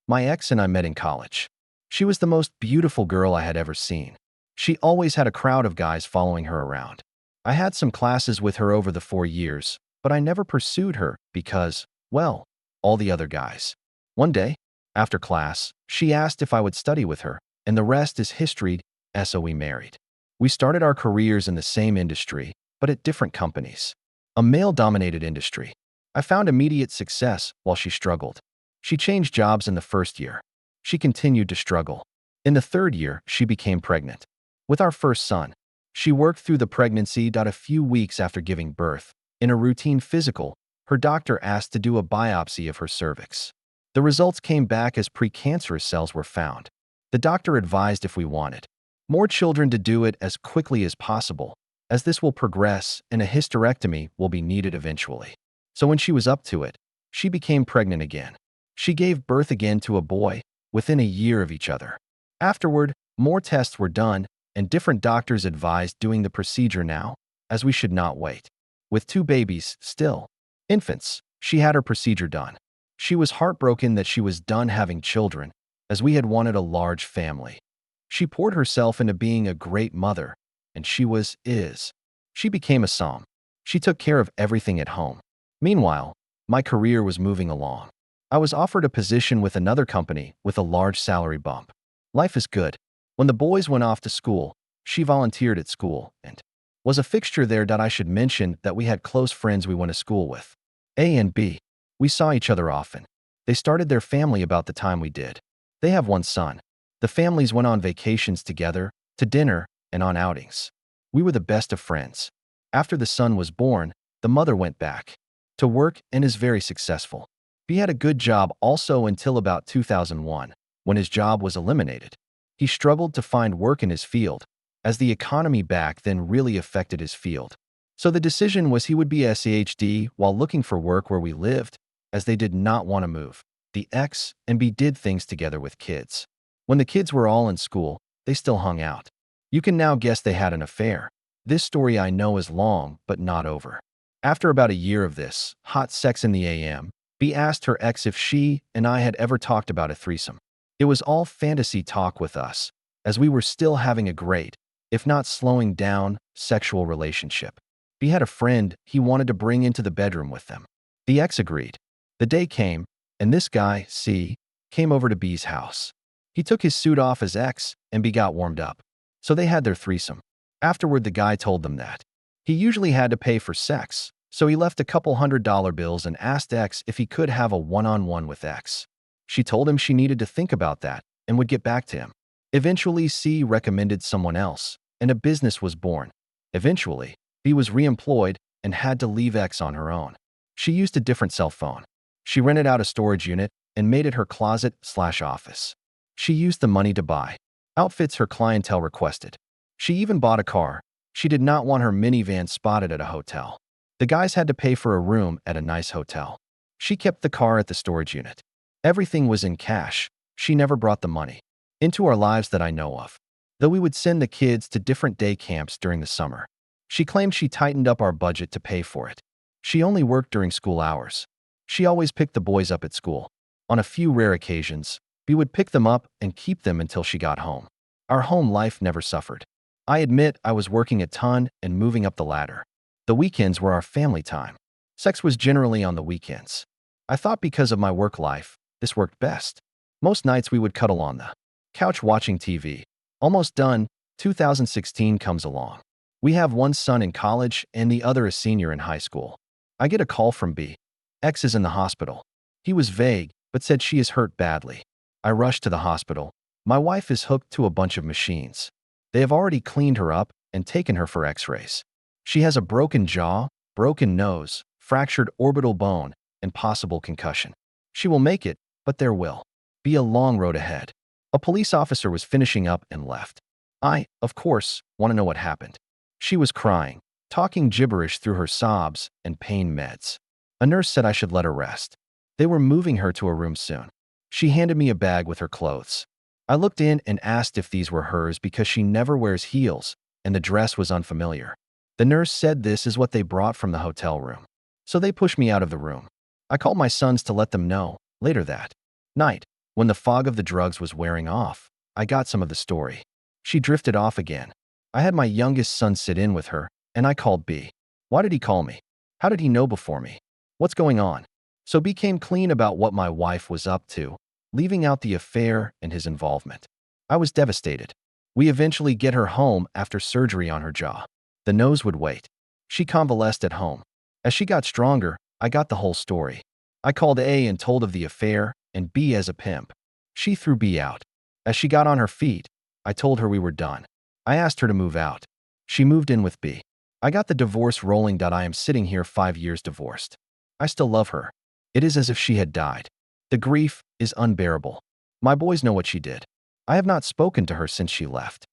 My ex and I met in college. She was the most beautiful girl I had ever seen. She always had a crowd of guys following her around. I had some classes with her over the 4 years, but I never pursued her because, well, all the other guys. One day, after class, she asked if I would study with her, and the rest is history, so we married. We started our careers in the same industry, but at different companies. A male-dominated industry. I found immediate success while she struggled. She changed jobs in the first year. She continued to struggle. In the third year, she became pregnant. With our first son, she worked through the pregnancy. A few weeks after giving birth, in a routine physical, her doctor asked to do a biopsy of her cervix. The results came back as precancerous cells were found. The doctor advised if we wanted more children to do it as quickly as possible, as this will progress and a hysterectomy will be needed eventually. So when she was up to it, she became pregnant again. She gave birth again to a boy within a year of each other. Afterward, more tests were done, and different doctors advised doing the procedure now, as we should not wait. With 2 babies, still infants, she had her procedure done. She was heartbroken that she was done having children, as we had wanted a large family. She poured herself into being a great mother, and she is. She became a som. She took care of everything at home. Meanwhile, my career was moving along. I was offered a position with another company with a large salary bump. Life is good. When the boys went off to school, she volunteered at school and was a fixture there. I should mention that we had close friends we went to school with. A and B. We saw each other often. They started their family about the time we did. They have 1 son. The families went on vacations together, to dinner, and on outings. We were the best of friends. After the son was born, the mother went back to work and is very successful. B had a good job also until about 2001, when his job was eliminated. He struggled to find work in his field, as the economy back then really affected his field. So the decision was he would be SAHD while looking for work where we lived, as they did not want to move. The ex and B did things together with kids. When the kids were all in school, they still hung out. You can now guess they had an affair. This story I know is long, but not over. After about a year of this, hot sex in the AM, B asked her ex if she and I had ever talked about a threesome. It was all fantasy talk with us, as we were still having a great, if not slowing down, sexual relationship. B had a friend he wanted to bring into the bedroom with them. The ex agreed. The day came, and this guy, C, came over to B's house. He took his suit off as ex, and B got warmed up. So they had their threesome. Afterward, the guy told them that he usually had to pay for sex, so he left a couple $100 bills and asked X if he could have a one-on-one with X. She told him she needed to think about that and would get back to him. Eventually, C recommended someone else, and a business was born. Eventually, B was reemployed and had to leave X on her own. She used a different cell phone. She rented out a storage unit and made it her closet/office. She used the money to buy outfits her clientele requested. She even bought a car. She did not want her minivan spotted at a hotel. The guys had to pay for a room at a nice hotel. She kept the car at the storage unit. Everything was in cash. She never brought the money into our lives that I know of, though we would send the kids to different day camps during the summer. She claimed she tightened up our budget to pay for it. She only worked during school hours. She always picked the boys up at school. On a few rare occasions, we would pick them up and keep them until she got home. Our home life never suffered. I admit I was working a ton and moving up the ladder. The weekends were our family time. Sex was generally on the weekends. I thought because of my work life, this worked best. Most nights we would cuddle on the couch watching TV. Almost done, 2016 comes along. We have 1 son in college and the other a senior in high school. I get a call from B. X is in the hospital. He was vague, but said she is hurt badly. I rush to the hospital. My wife is hooked to a bunch of machines. They have already cleaned her up and taken her for x-rays. She has a broken jaw, broken nose, fractured orbital bone, and possible concussion. She will make it, but there will be a long road ahead. A police officer was finishing up and left. I, of course, want to know what happened. She was crying, talking gibberish through her sobs and pain meds. A nurse said I should let her rest. They were moving her to a room soon. She handed me a bag with her clothes. I looked in and asked if these were hers because she never wears heels, and the dress was unfamiliar. The nurse said this is what they brought from the hotel room. So they pushed me out of the room. I called my sons to let them know, later that night. When the fog of the drugs was wearing off, I got some of the story. She drifted off again. I had my youngest son sit in with her, and I called B. Why did he call me? How did he know before me? What's going on? So B came clean about what my wife was up to, leaving out the affair and his involvement. I was devastated. We eventually get her home after surgery on her jaw. The nose would wait. She convalesced at home. As she got stronger, I got the whole story. I called A and told of the affair and B as a pimp. She threw B out. As she got on her feet, I told her we were done. I asked her to move out. She moved in with B. I got the divorce rolling. I am sitting here 5 years divorced. I still love her. It is as if she had died. The grief is unbearable. My boys know what she did. I have not spoken to her since she left.